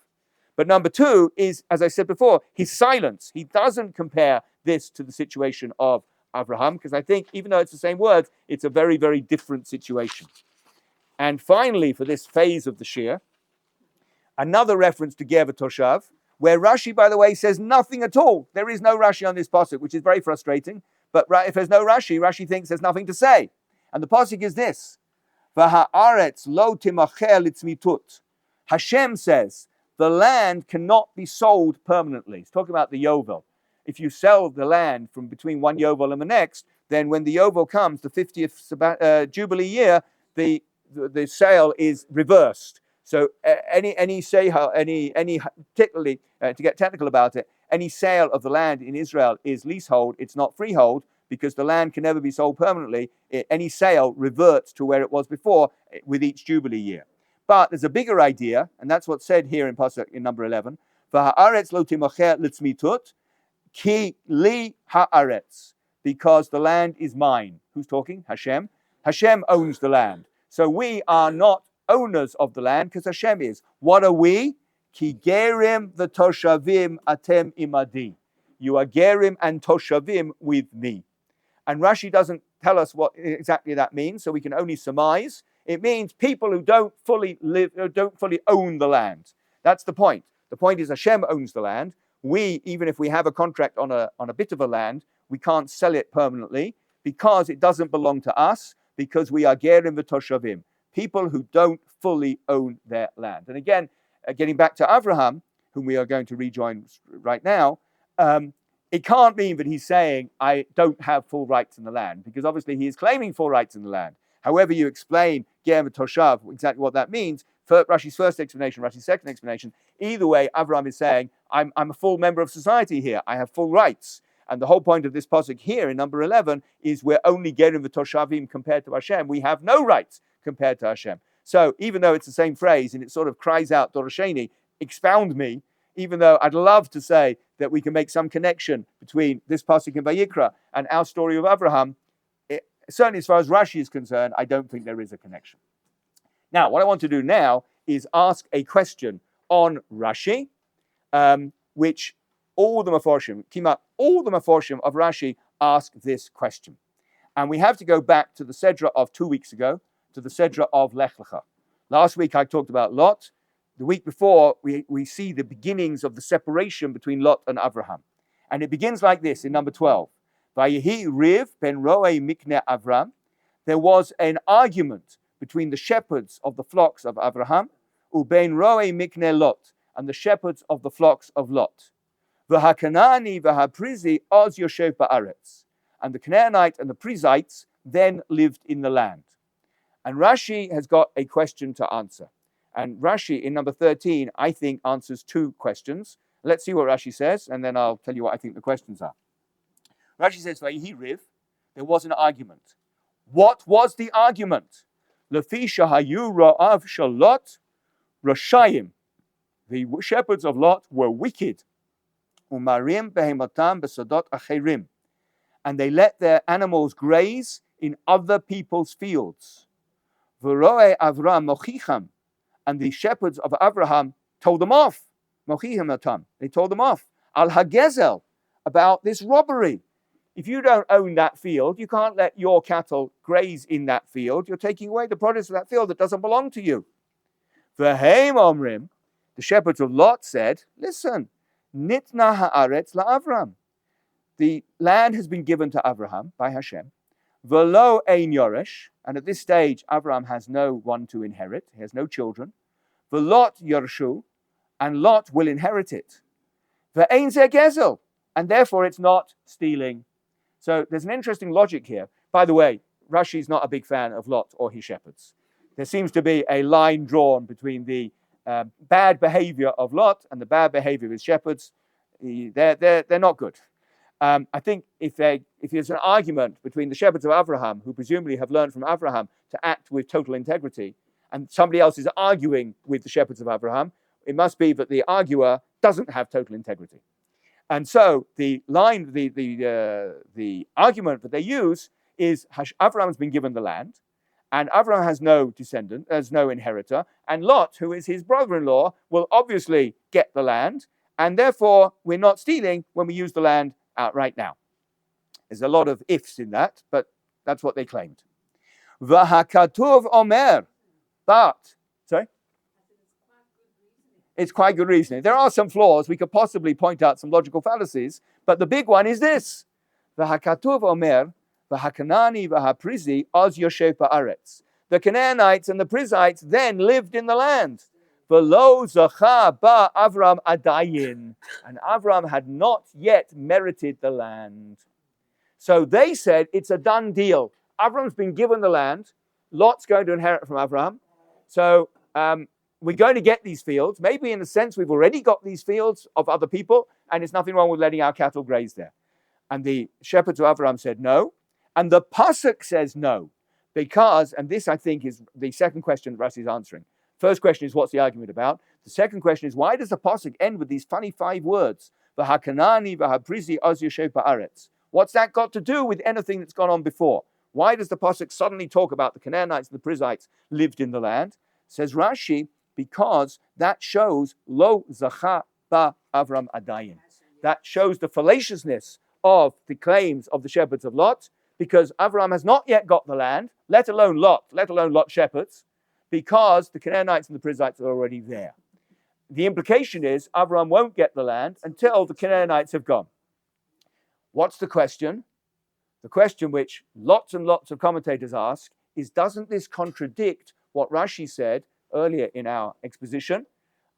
But number two is, as I said before, his silence. He doesn't compare this to the situation of Abraham, because I think even though it's the same word, it's a very, very different situation. And finally, for this phase of the Shir, another reference to ger v'toshav, where Rashi, by the way, says nothing at all. There is no Rashi on this pasuk, which is very frustrating. But if there's no Rashi, Rashi thinks there's nothing to say. And the pasuk is this: V'ha'aretz lo timacher litzmitut. Hashem says the land cannot be sold permanently. It's talking about the Yovel. If you sell the land from between one Yovel and the next, then when the Yovel comes, the 50th Jubilee year, the sale is reversed. So any sale, particularly to get technical about it, any sale of the land in Israel is leasehold. It's not freehold because the land can never be sold permanently. Any sale reverts to where it was before with each Jubilee year. But there's a bigger idea, and that's what's said here in Parshat in number 11. V'ha'aretz lo timocher litzmitut ki li ha'aretz, because the land is mine. Who's talking? Hashem. Hashem owns the land. So we are not owners of the land because Hashem is. What are we? Ki gerim v'toshavim atem imadi. You are gerim and toshavim with me. And Rashi doesn't tell us what exactly that means, so we can only surmise. It means people who don't fully own the land. That's the point. The point is Hashem owns the land. We, even if we have a contract on a bit of a land, we can't sell it permanently because it doesn't belong to us, because we are gerim v'toshavim, people who don't fully own their land. And again, getting back to Abraham, whom we are going to rejoin right now, it can't mean that he's saying, I don't have full rights in the land, because obviously he is claiming full rights in the land. However you explain Ger Toshav, exactly what that means, Rashi's first explanation, Rashi's second explanation, either way, Abraham is saying, I'm a full member of society here. I have full rights. And the whole point of this pasuk here in number 11 is we're only Gerim v'Toshavim compared to Hashem. We have no rights compared to Hashem. So even though it's the same phrase and it sort of cries out, Dorasheni, expound me, even though I'd love to say that we can make some connection between this pasuk in Vayikra and our story of Abraham, certainly as far as Rashi is concerned, I don't think there is a connection. Now, what I want to do now is ask a question on Rashi, which all the Meforshim, all the Meforshim of Rashi ask this question. And we have to go back to the Sedra of 2 weeks ago, to the Sedra of Lech Lecha. Last week I talked about Lot. The week before, we see the beginnings of the separation between Lot and Abraham. And it begins like this in number 12. Vayehi Riv ben Roe Mikne Avram. There was an argument between the shepherds of the flocks of Abraham, ubein Roe Mikne Lot, and the shepherds of the flocks of Lot. V'hakanani v'haprizi oz yoshev ba'aretz. And the Canaanite and the Prizzites then lived in the land. And Rashi has got a question to answer. And Rashi in number 13, I think, answers two questions. Let's see what Rashi says, and then I'll tell you what I think the questions are. Rashi says, Vayehi Riv, there was an argument. What was the argument? Lefi shahayu ra'av shel Lot rashayim. The shepherds of Lot were wicked. Umarim behemotam besodot acherim. And they let their animals graze in other people's fields. V'roe Avram mochicham. And the shepherds of Abraham told them off. Mochicham atam. They told them off. Al hagezel, about this robbery. If you don't own that field, you can't let your cattle graze in that field. You're taking away the produce of that field that doesn't belong to you. V'heim omrim, the shepherds of Lot said, listen, nitna haaretz la'Avram. The land has been given to Abraham by Hashem. V'lo ein yoresh, and at this stage, Abraham has no one to inherit. He has no children. V'lot yorshu, and Lot will inherit it. V'ein zeh gezel, and therefore it's not stealing. So there's an interesting logic here. By the way, Rashi's not a big fan of Lot or his shepherds. There seems to be a line drawn between the bad behavior of Lot and the bad behavior of his shepherds. They're not good. I think if there's an argument between the shepherds of Abraham, who presumably have learned from Abraham to act with total integrity, and somebody else is arguing with the shepherds of Abraham, it must be that the arguer doesn't have total integrity. And so the argument that they use is Abraham has been given the land, and Abraham has no descendant, has no inheritor, and Lot, who is his brother-in-law, will obviously get the land, and therefore we're not stealing when we use the land outright now. There's a lot of ifs in that, but that's what they claimed. V'hakatuv omer, but, sorry? It's quite good reasoning. There are some flaws. We could possibly point out some logical fallacies, but the big one is this. V'hakatuv omer, v'hakanani v'haprizi oz yoshev ba'aretz. The Canaanites and the Prizzites then lived in the land. V'lo zacha ba Avram adayin. And Avram had not yet merited the land. So they said it's a done deal. Avram's been given the land. Lot's going to inherit from Avram. So we're going to get these fields. Maybe in a sense we've already got these fields of other people, and there's nothing wrong with letting our cattle graze there. And the shepherds of Avram said no. And the Pasuk says no. Because, and this I think is the second question Rashi is answering. First question is, what's the argument about? The second question is, why does the Pasuk end with these funny 5 words? V'hakanani v'haprizi oz yoshev ba'aretz. What's that got to do with anything that's gone on before? Why does the Pasuk suddenly talk about the Canaanites and the Perizzites lived in the land? Says Rashi, because that shows lo zacha ba Avram adayin. That shows the fallaciousness of the claims of the shepherds of Lot, because Avram has not yet got the land, let alone Lot shepherds, because the Canaanites and the Perizzites are already there. The implication is Avram won't get the land until the Canaanites have gone. What's the question? The question which lots and lots of commentators ask is, doesn't this contradict what Rashi said earlier in our exposition?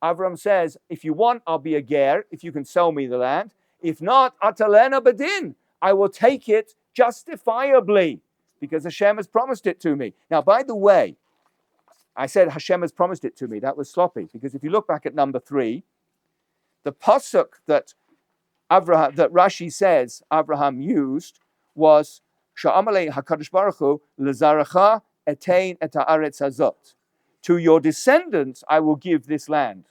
Avram says, if you want, I'll be a ger, if you can sell me the land. If not, atalena badin, I will take it justifiably, because Hashem has promised it to me. Now, by the way, I said Hashem has promised it to me. That was sloppy, because if you look back at number 3, the pasuk that Rashi says Abraham used was Sha'amalei HaKadosh Baruch Hu L'zaracha etein et ha'aretz hazot. To your descendants I will give this land,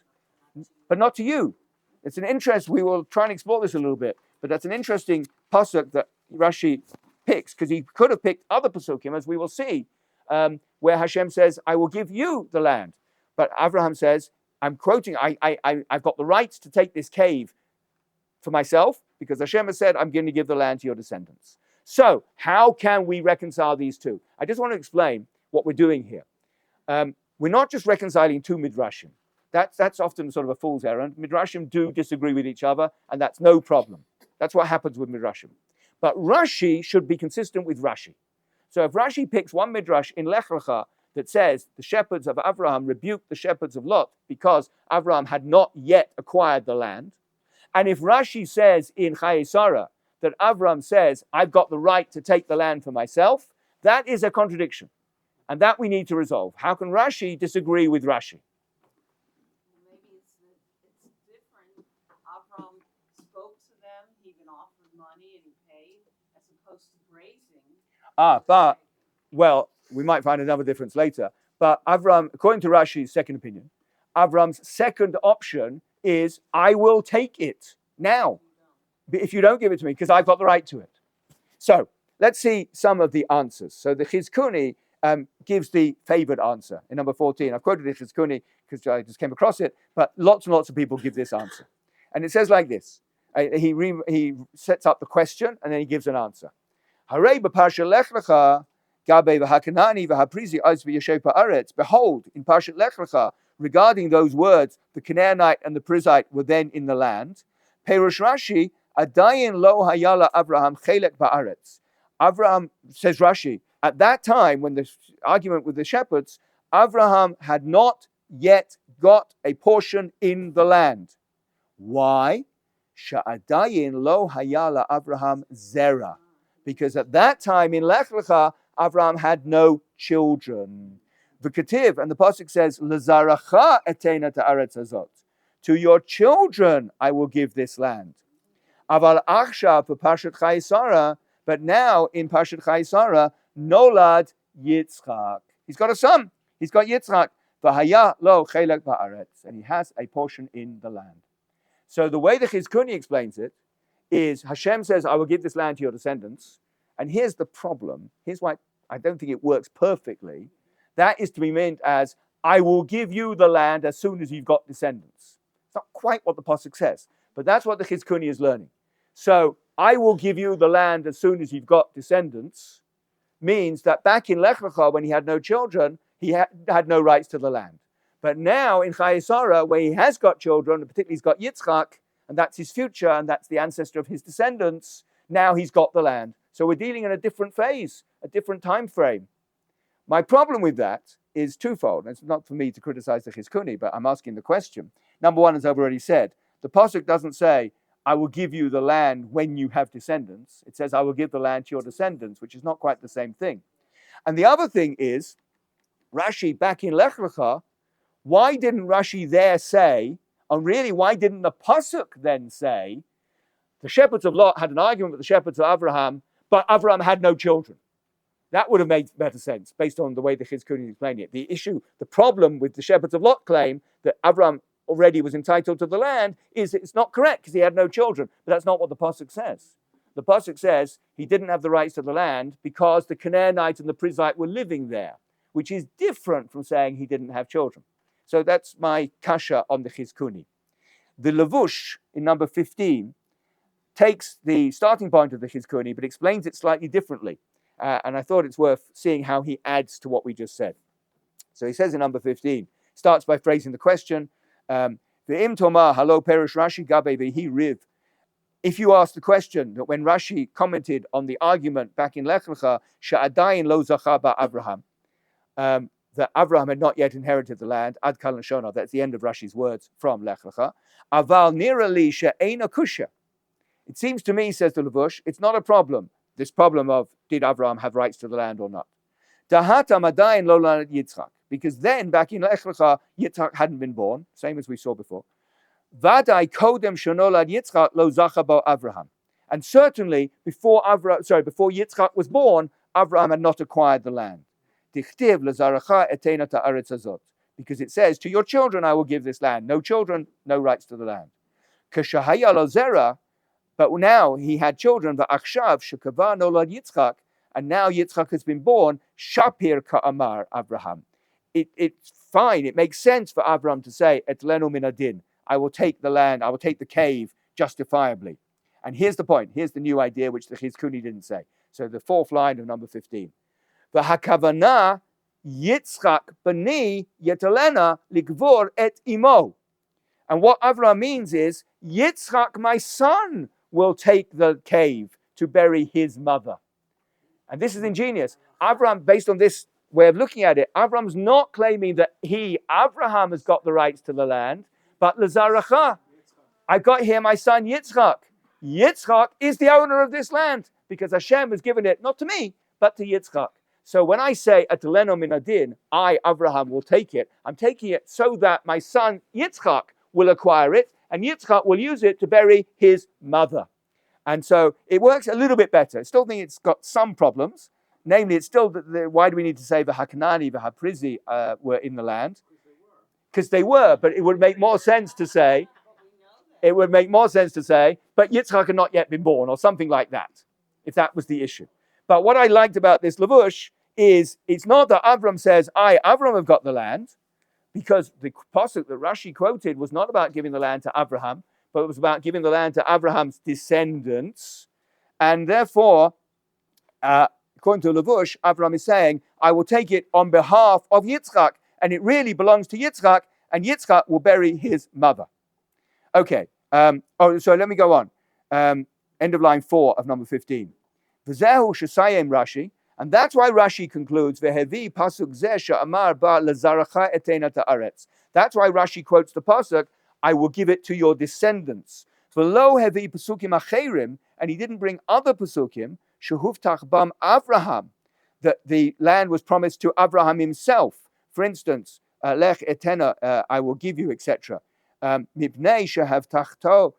but not to you. It's an interest. We will try and explore this a little bit, but that's an interesting pasuk that Rashi picks, because he could have picked other pasukim, as we will see, where Hashem says, I will give you the land. But Abraham says, I'm quoting, I've got the right to take this cave for myself, because Hashem has said, I'm going to give the land to your descendants. So how can we reconcile these two? I just want to explain what we're doing here. We're not just reconciling two midrashim. That's often sort of a fool's errand. Midrashim do disagree with each other, and that's no problem. That's what happens with midrashim. But Rashi should be consistent with Rashi. So if Rashi picks one midrash in Lech Lecha that says the shepherds of Abraham rebuked the shepherds of Lot because Abraham had not yet acquired the land, and if Rashi says in Chayei Sarah that Abraham says, I've got the right to take the land for myself, that is a contradiction. And that we need to resolve. How can Rashi disagree with Rashi? Maybe it's different. Avram spoke to them, he even offered money and he paid, as opposed to grazing. Well, we might find another difference later. But Avram, according to Rashi's second opinion, Avram's second option is, I will take it now, if you don't give it to me, because I've got the right to it. So let's see some of the answers. So the Chizkuni gives the favored answer in number 14. I've quoted the Chizkuni because I just came across it, but lots and lots of people give this answer. And it says like this. He sets up the question and then he gives an answer. Harei b'Parshat Lech Lecha gabe v'hakanani v'haprizi oz v'yoshev ba'aretz. Behold, in Parshat Lech Lecha, regarding those words, the Canaanite and the Perizzite were then in the land. Perush Rashi, adayin lo hayala Abraham chelek ba'aretz. Abraham, says Rashi, at that time, when the argument with the shepherds, Abraham had not yet got a portion in the land. Why? Sha'adayin lo hayala Abraham zera. Because at that time in Lech Lecha, Abraham had no children. The Ketiv, and the pasuk says, L'zaracha etena ta'aretz hazot. To your children I will give this land. Aval achshav for Parshat Chayei Sarah, but now in Parshat Chayei Sarah, Nolad Yitzchak. He's got a son. He's got Yitzchak. V'haya lo chelek ba'aretz. And he has a portion in the land. So the way the Chizkuni explains it is Hashem says, I will give this land to your descendants. And here's the problem. Here's why I don't think it works perfectly. That is to be meant as, I will give you the land as soon as you've got descendants. It's not quite what the pasuk says, but that's what the Chizkuni is learning. So, I will give you the land as soon as you've got descendants means that back in Lech Lecha, when he had no children, he had no rights to the land. But now in Chayei Sarah, where he has got children, and particularly he's got Yitzchak, and that's his future, and that's the ancestor of his descendants, now he's got the land. So we're dealing in a different phase, a different time frame. My problem with that is twofold. It's not for me to criticize the Chizkuni, but I'm asking the question. Number one, as I've already said, the Pasuk doesn't say, I will give you the land when you have descendants. It says, I will give the land to your descendants, which is not quite the same thing. And the other thing is, Rashi, back in Lech Lecha, why didn't Rashi there say, and really, why didn't the Pasuk then say, the shepherds of Lot had an argument with the shepherds of Abraham, but Abraham had no children? That would have made better sense based on the way the Chizkuni is explaining it. The problem with the shepherds of Lot claim that Abraham already was entitled to the land is it's not correct because he had no children. But that's not what the Pasuk says. The Pasuk says he didn't have the rights to the land because the Canaanite and the Perizzite were living there, which is different from saying he didn't have children. So that's my kasha on the Chizkuni. The Levush in number 15 takes the starting point of the Chizkuni but explains it slightly differently. And I thought it's worth seeing how he adds to what we just said. So he says in number 15, starts by phrasing the question, Ve'im tomar halo perish Rashi gabe vehi riv. If you ask the question that when Rashi commented on the argument back in Lech Lecha, sha'adayin lo zacha ba Abraham, that Abraham had not yet inherited the land, ad kal shona, that's the end of Rashi's words from Lech Lecha, aval nira li she'eina kusha. It seems to me, says the Levush, it's not a problem. This problem of did Abraham have rights to the land or not? Because then, back in Lech Lecha, Yitzchak hadn't been born, same as we saw before. And certainly, before Yitzchak was born, Abraham had not acquired the land. Because it says, to your children I will give this land. No children, no rights to the land. But now he had children, and now Yitzchak has been born, Shapir Ka'amar Abraham. It's fine, it makes sense for Abraham to say, Et lenu min adin, I will take the land, I will take the cave justifiably. And here's the point, here's the new idea which the Chizkuni didn't say. So the fourth line of number 15. V'hakavana Yitzchak bani yetalena likvor et imo. And what Abraham means is, Yitzchak, my son, will take the cave to bury his mother. And this is ingenious. Abraham, based on this way of looking at it, Abraham's not claiming that Abraham, has got the rights to the land, but Lazaracha, I got here my son Yitzchak. Yitzchak is the owner of this land because Hashem has given it not to me, but to Yitzchak. So when I say, Ataleno min adin, I, Abraham, will take it, I'm taking it so that my son Yitzchak will acquire it, and Yitzchak will use it to bury his mother. And so it works a little bit better. I still think it's got some problems. Namely, it's still, why do we need to say the Hakanani, the Haprizi were in the land? Because they were, but it would make more sense to say, but Yitzchak had not yet been born, or something like that, if that was the issue. But what I liked about this Levush is, it's not that Avram says, Avram have got the land, because the pasuk that Rashi quoted was not about giving the land to Abraham, but it was about giving the land to Abraham's descendants. And therefore, according to Levush, Abraham is saying, I will take it on behalf of Yitzchak, and it really belongs to Yitzchak, and Yitzchak will bury his mother. Okay, so let me go on. End of line 4 of number 15. V'zehu shesayem Rashi, and that's why Rashi concludes, Vehevi pasuk zeh she'amar ba lezaracha etena ta'aretz. That's why Rashi quotes the pasuk, I will give it to your descendants. V'lo hevi pasukim acherim, and he didn't bring other pasukim, shehuftach bam Avraham, that the land was promised to Abraham himself. For instance, lech etena, I will give you, etc. Mipnei shehavtachto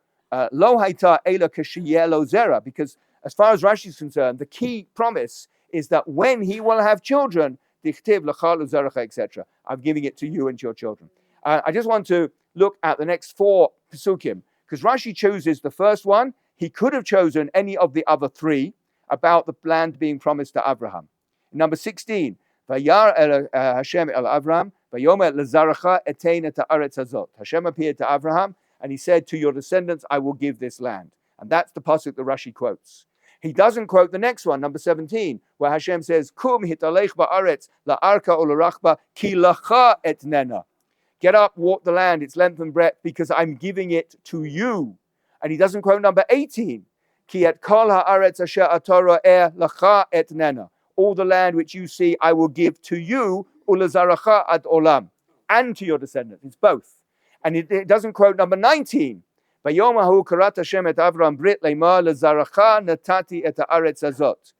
lo haita ela kashiyeh lo zera, because as far as Rashi is concerned, the key promise is that when he will have children, dichtiv l'chal u'zeracha, etc. I'm giving it to you and your children. I just want to look at the next 4 pasukim, because Rashi chooses the first one. He could have chosen any of the other 3 about the land being promised to Abraham. Number 16, Vayar Hashem el Avram, Vayomer lezaracha etein ha'aretz hazot. Hashem appeared to Abraham, and he said, to your descendants, I will give this land. And that's the pasuk that Rashi quotes. He doesn't quote the next one, number 17, where Hashem says, Kum hitalech ba'aretz la'arka u'larachba ki lacha etnena. Get up, walk the land, its length and breadth, because I'm giving it to you. And he doesn't quote number 18, Ki et kol ha'aretz asher TORAH lacha etnena. all the land which you see, I will give to you, ulazaracha ad olam, and to your descendants. It's both. And it doesn't quote number 19. Vayom hahu karat Hashem et Avram brit leimar lezaracha natati et haaretz azot.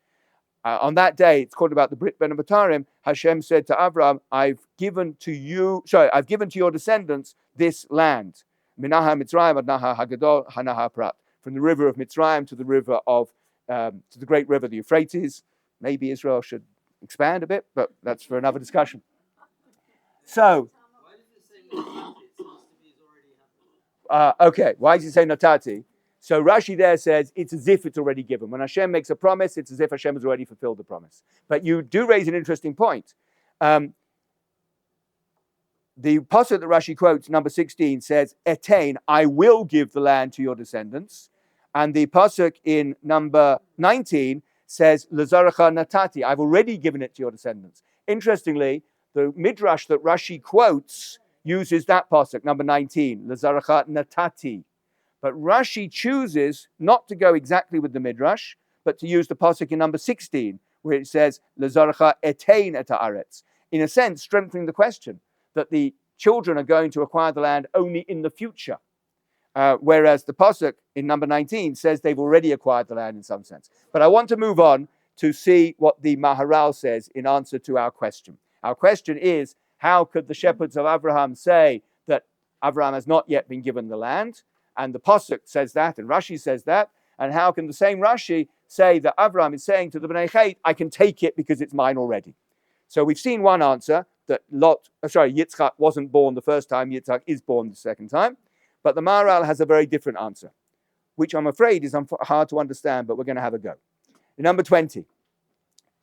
On that day, it's called about the Brit Ben Abatarim. Hashem said to Avram, I've given to your descendants this land. Minaha Mitzrayim ad Nahar Hagadol Hanaha Prat. From the river of Mitzrayim to the river of, to the great river, the Euphrates. Maybe Israel should expand a bit, but that's for another discussion. So, Why does it say Natati? It seems to be it's already happened. okay, why does he say Natati? So Rashi there says it's as if it's already given. When Hashem makes a promise, it's as if Hashem has already fulfilled the promise. But you do raise an interesting point. The pasuk that Rashi quotes, number 16, says, Etain, I will give the land to your descendants. And the pasuk in number 19 says, Lazaracha natati, I've already given it to your descendants. Interestingly, the midrash that Rashi quotes uses that pasuk, number 19, Lazaracha natati. But Rashi chooses not to go exactly with the midrash, but to use the pasuk in number 16, where it says, Lazaracha etain et haaretz. In a sense, strengthening the question that the children are going to acquire the land only in the future. Whereas the pasuk in number 19 says they've already acquired the land in some sense. But I want to move on to see what the Maharal says in answer to our question. Our question is, how could the shepherds of Abraham say that Abraham has not yet been given the land? And the pasuk says that, and Rashi says that. And how can the same Rashi say that Abraham is saying to the Bnei Chet, I can take it because it's mine already? So we've seen one answer, that Yitzchak wasn't born the first time, Yitzchak is born the second time. But the Maharal has a very different answer, which I'm afraid is hard to understand, but we're going to have a go. Number 20,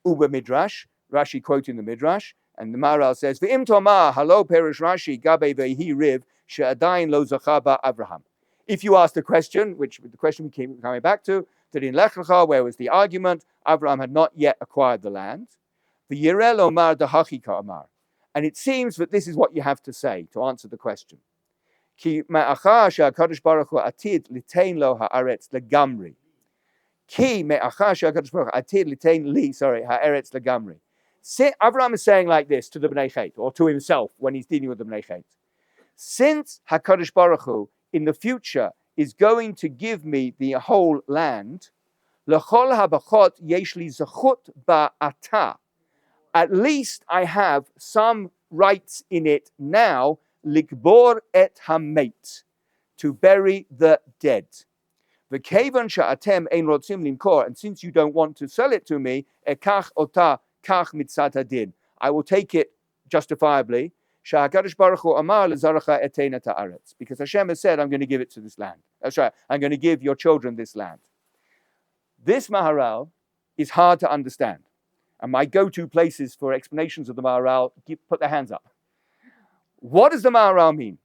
Uber Midrash, Rashi quoting the Midrash, and the Maharal says, V'im tomar halo perish Rashi gabe vehi riv she'adayin lo zacha ba Avraham. If you ask the question, which the question we keep coming back to, that in Lech Lecha, where was the argument, Avraham had not yet acquired the land. V'yirel omar dahachi ka'amar. And it seems that this is what you have to say to answer the question. Ki me'achar she'HaKadosh Baruch Hu atid litein lo ha'aretz legamri. Ki me'achar she'HaKadosh Baruch Hu atid litein li, ha'aretz legamri. Avraham is saying like this to the Bnei Chet, or to himself when he's dealing with the Bnei Chet. Since HaKadosh Baruch Hu in the future is going to give me the whole land, l'chol habachot yesh li zechut ba'ata. At least I have some rights in it now, likbor et hamet, to bury the dead. V'kevan sha'atem ein rotzim limkor, and since you don't want to sell it to me, ekach ota kach mitzat hadin, I will take it justifiably. Sha'akadosh Baruch Hu amar lezaracha etein et haaretz, because Hashem has said, I'm going to give it to this land. That's right, I'm going to give your children this land. This Maharal is hard to understand. And my go-to places for explanations of the Maharal, put their hands up. What does the Maharal mean?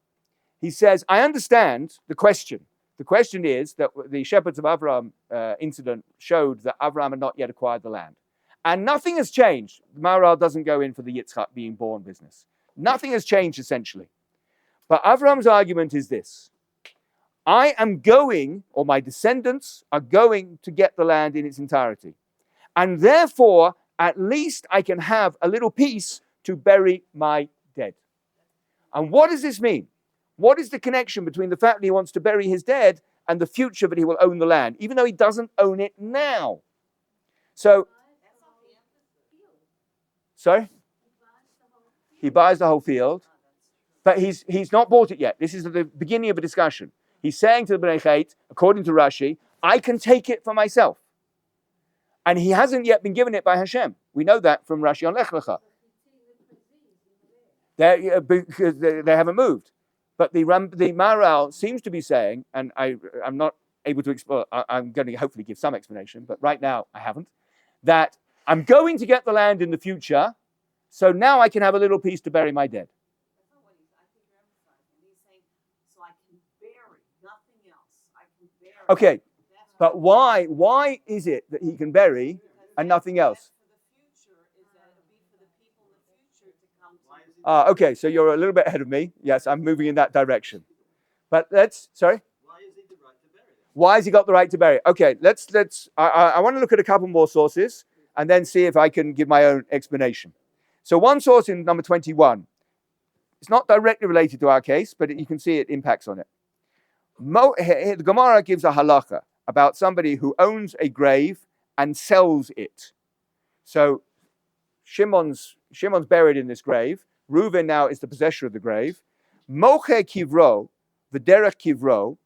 He says, I understand the question. The question is that the shepherds of Avraham incident showed that Avraham had not yet acquired the land. And nothing has changed. The Maharal doesn't go in for the Yitzchak being born business. Nothing has changed essentially. But Avraham's argument is this. I am going, or my descendants are going to get the land in its entirety. And therefore, at least I can have a little piece to bury my dead. And what does this mean? What is the connection between the fact that he wants to bury his dead and the future that he will own the land, even though he doesn't own it now? So, sorry? He buys the whole field, but he's not bought it yet. This is the beginning of a discussion. He's saying to the Bnei Chet, according to Rashi, I can take it for myself. And he hasn't yet been given it by Hashem. We know that from Rashi on Lech Lecha. Because they haven't moved. But the Maharal seems to be saying, and I'm not able to explain, I'm going to hopefully give some explanation, but right now I haven't, that I'm going to get the land in the future, so now I can have a little piece to bury my dead. That's not what I think you're emphasizing. He's saying, so I can bury nothing else. I can bury. Okay, but why is it that he can bury and nothing else? For the future is that it'll be for the people in the future to come to. Okay, so you're a little bit ahead of me. Yes, I'm moving in that direction. But sorry? Why is he the right to bury it? Why has he got the right to bury it? Okay, let's I want to look at a couple more sources. and then see if I can give my own explanation. So one source in number 21, it's not directly related to our case, but you can see it impacts on it. The Gemara gives a halacha about somebody who owns a grave and sells it. So Shimon's buried in this grave. Reuven now is the possessor of the grave. Moche kivro, the derech kivro.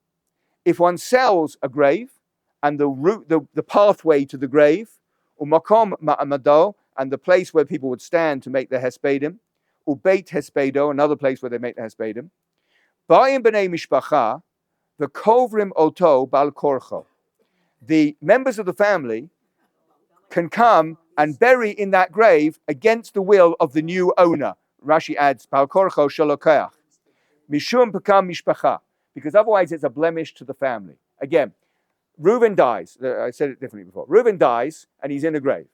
If one sells a grave and the pathway to the grave, umakom ma'amado, and the place where people would stand to make their hespedim, ubeit hespedo, another place where they make the hespedim. Ba'im b'nei mishpacha, the kovrim oto bal korcho. The members of the family can come and bury in that grave against the will of the new owner. Rashi adds, bal korcho shalokeach. Mishum pekam mishpacha. Because otherwise it's a blemish to the family. Again, Reuven dies. I said it differently before. Reuven dies and he's in a grave.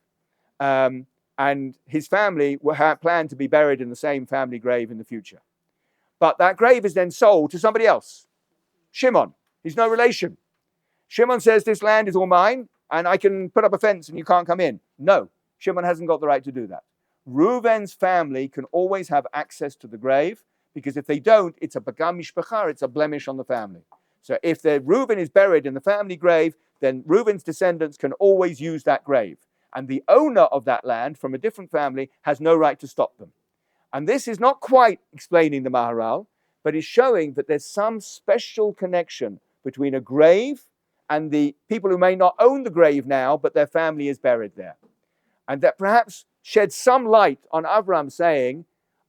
And his family planned to be buried in the same family grave in the future. But that grave is then sold to somebody else. Shimon. He's no relation. Shimon says, this land is all mine and I can put up a fence and you can't come in. No, Shimon hasn't got the right to do that. Reuven's family can always have access to the grave, because if they don't, it's a bagam mishpacha, it's a blemish on the family. So if Reuven is buried in the family grave, then Reuven's descendants can always use that grave. And the owner of that land from a different family has no right to stop them. And this is not quite explaining the Maharal, but is showing that there's some special connection between a grave and the people who may not own the grave now, but their family is buried there. And that perhaps sheds some light on Avram saying,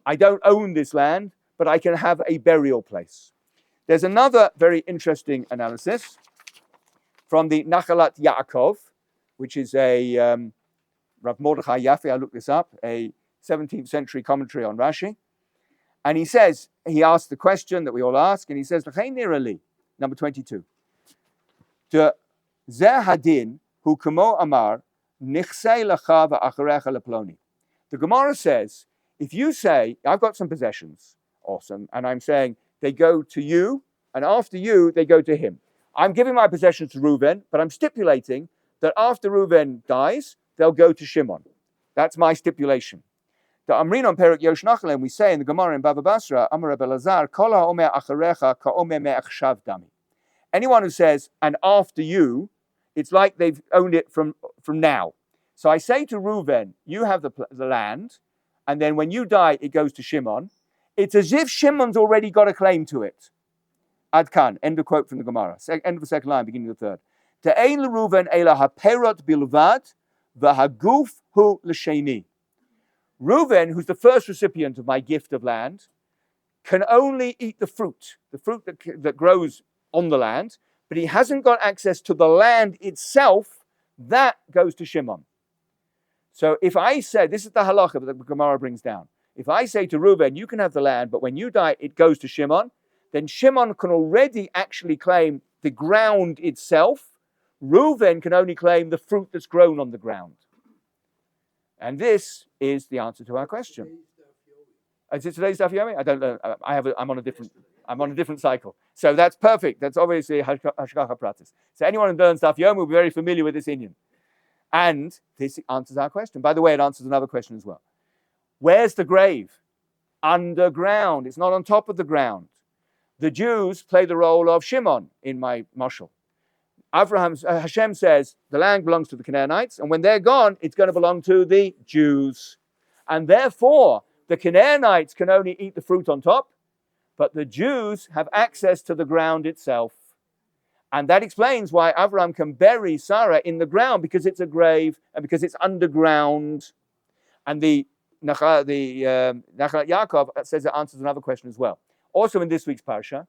I don't own this land, but I can have a burial place. There's another very interesting analysis from the Nachalat Yaakov, which is a Rav Mordechai Yaffe, I looked this up, a 17th century commentary on Rashi. And he says, he asks the question that we all ask, and he says, number 22. The Zeh Hadin hu kamo amar nichsei lacha va'acharecha leploni. The Gemara says, if you say, I've got some possessions, awesome, and I'm saying they go to you, and after you, they go to him. I'm giving my possessions to Reuven, but I'm stipulating that after Reuven dies, they'll go to Shimon. That's my stipulation. The Amrin on Perek Yosh Nachalem, we say in the Gemara in Bava Basra, Amar Rebbe Lazar, Kol ha'omer acharecha ka'omer me'achshav dami. Anyone who says, and after you, it's like they've owned it from now. So I say to Reuven, you have the land, and then when you die, it goes to Shimon. It's as if Shimon's already got a claim to it. Ad kan, end of quote from the Gemara. End of the second line, beginning of the third. Te'ein l'Reuven ela ha'perot bilvad v'haguf hu l'sheni. Reuven, who's the first recipient of my gift of land, can only eat the fruit that grows on the land, but he hasn't got access to the land itself. That goes to Shimon. So if I say, this is the halacha that the Gemara brings down. If I say to Reuven, you can have the land, but when you die, it goes to Shimon, then Shimon can already actually claim the ground itself. Reuven can only claim the fruit that's grown on the ground. And this is the answer to our question. Is it today's Daf Yomi? I don't know. I'm on a different cycle. So that's perfect. That's obviously Hashgacha Pratis. So anyone who learns Daf Yomi will be very familiar with this Inyan. And this answers our question. By the way, it answers another question as well. Where's the grave? Underground. It's not on top of the ground. The Jews play the role of Shimon in my mashal. Hashem says the land belongs to the Canaanites, and when they're gone, it's going to belong to the Jews. And therefore, the Canaanites can only eat the fruit on top, but the Jews have access to the ground itself. And that explains why Avram can bury Sarah in the ground, because it's a grave and because it's underground. And the Nachalat Yaakov says it answers another question as well. Also in this week's Parsha,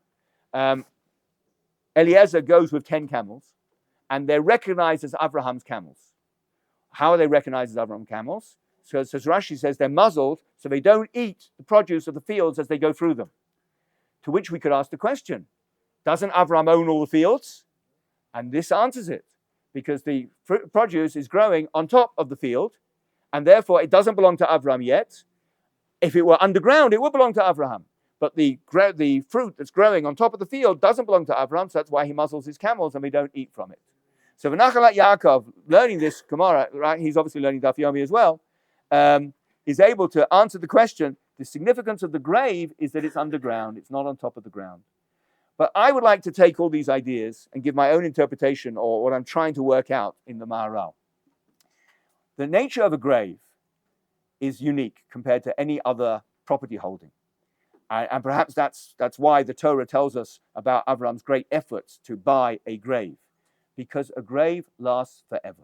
Eliezer goes with 10 camels, and they're recognized as Abraham's camels. How are they recognized as Abraham's camels? So Rashi says they're muzzled, so they don't eat the produce of the fields as they go through them. To which we could ask the question, doesn't Abraham own all the fields? And this answers it, because the produce is growing on top of the field, and therefore it doesn't belong to Abraham yet. If it were underground, it would belong to Abraham. But the fruit that's growing on top of the field doesn't belong to Abraham, so that's why he muzzles his camels and we don't eat from it. So V'nachalat Yaakov, learning this Gemara, right? He's obviously learning Daf Yomi as well, is able to answer the question. The significance of the grave is that it's underground. It's not on top of the ground. But I would like to take all these ideas and give my own interpretation, or what I'm trying to work out in the Maharal. The nature of a grave is unique compared to any other property holding. And perhaps that's why the Torah tells us about Avram's great efforts to buy a grave, because a grave lasts forever.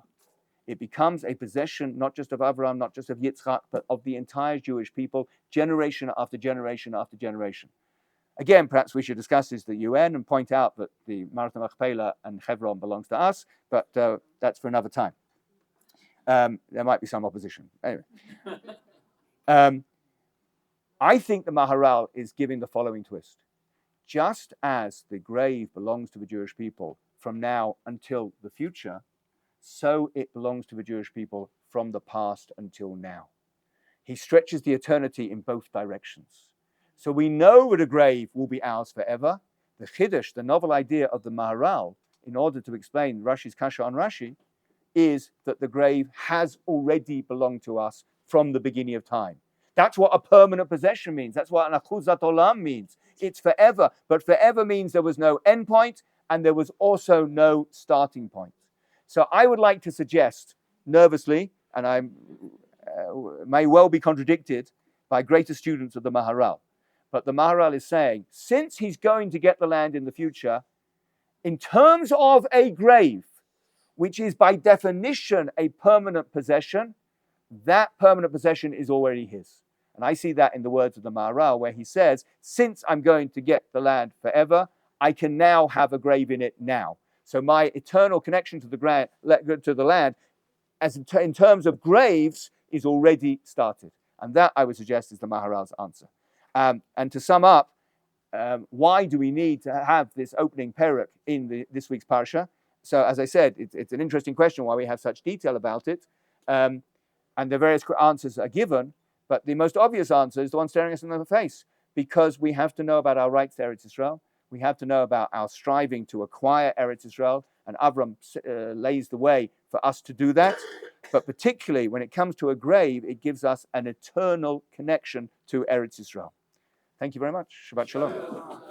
It becomes a possession not just of Avram, not just of Yitzchak, but of the entire Jewish people, generation after generation after generation. Again, perhaps we should discuss this at the UN and point out that the Marat Machpelah and Hebron belongs to us, but that's for another time. There might be some opposition. Anyway. I think the Maharal is giving the following twist. Just as the grave belongs to the Jewish people from now until the future, so it belongs to the Jewish people from the past until now. He stretches the eternity in both directions. So we know that a grave will be ours forever. The Chiddush, the novel idea of the Maharal, in order to explain Rashi's Kasha on Rashi, is that the grave has already belonged to us from the beginning of time. That's what a permanent possession means. That's what an achuzat olam means. It's forever. But forever means there was no end point and there was also no starting point. So I would like to suggest, nervously, and I may well be contradicted by greater students of the Maharal, but the Maharal is saying, since he's going to get the land in the future, in terms of a grave, which is by definition a permanent possession, that permanent possession is already his. And I see that in the words of the Maharal, where he says, since I'm going to get the land forever, I can now have a grave in it now. So my eternal connection to the land, as in terms of graves, is already started. And that, I would suggest, is the Maharal's answer. And to sum up, why do we need to have this opening perek in this week's Parsha? So as I said, it's an interesting question why we have such detail about it. And the various answers are given, but the most obvious answer is the one staring us in the face, because we have to know about our rights to Eretz Yisrael. We have to know about our striving to acquire Eretz Yisrael, and Avram lays the way for us to do that. But particularly when it comes to a grave, it gives us an eternal connection to Eretz Yisrael. Thank you very much. Shabbat Shalom.